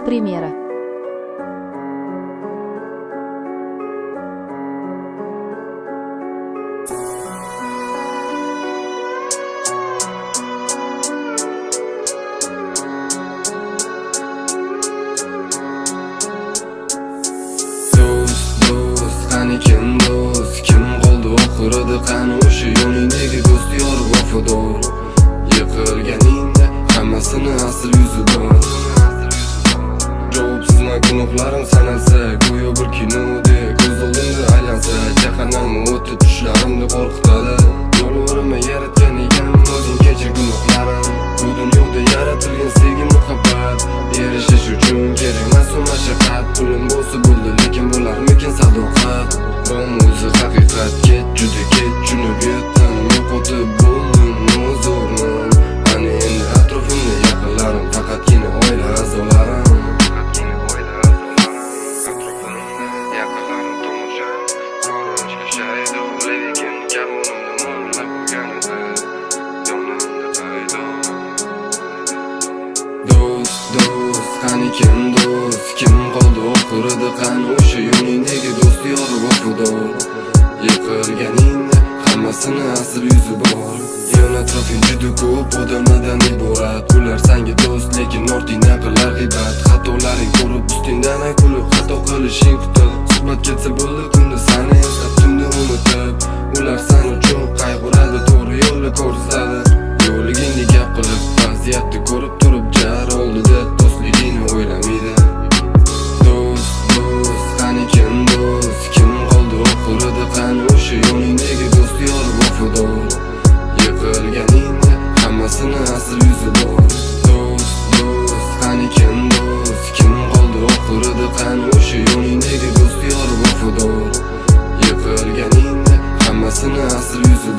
примера. Kim do'st, kim qoldi oxirida qani o'sha yoningdagi do'st yor vafodor. Yiqilganingda hammasini asl yuzi bor. Javobsiz gunohlarim sanalsa, go'yo bir kinodek ko'z oldimda aylansa, jahannam o'ti tushlarimni qo'rqitadi. Yolvorma yaratgan ekan o'zing kechir gunohlarim. Bu dunyoda yaratilgan sevgi muhabbat, erishish uchun kerak emas u mashaqqat. Pulim bo'lsa bo'ldi, lekin bo'larmikin sadoqat? O'zi haqiqat, ket juda ket, tushunib yetdim, yo'qotib bo'ldim no'zorman. Ana endi atrofimda yaqinlarim, faqatgina oila a'zolarim. Atrofimda yaqinlarim tomosha ko'rinishga shaydo, lekin gapimni mo'llab bo'lganida yonimda paydo. Do'st, qani kim do'st, kim qoldi oxirida qani o'sha yoningdagi do'st yor vafodor. Yiqilganingda hammasini asl yuzi bor. Yon atrofing juda ko'p odamlardan iborat. Ular senga do'st, lekin ortingdan qilar g'iybat. Xatolaring ko'rib ustingdan kulib, xato qilishing kutib. Suhbat ketsa bo'ldi kunda sani eslab, tunda unutib. Ular sen uchun qayg'uradi, to'g'ri yo'lni ko'rsatadi. Yo'ligingni gap qilib, vaziyatni ko'rib turib jar oldida do'stligingni o'ylamaydi. Do'st, qani kim do'st, kim qoldi oxirida qani o'sha yoningdagi do'st yor vafodor. Yiqilganingda hammasini asl yuzi bor. Do'st, qani kim do'st, kim qoldi oxirida qani o'sha yoningdagi do'st yor vafodor. Yiqilganingda hammasini asl yuzi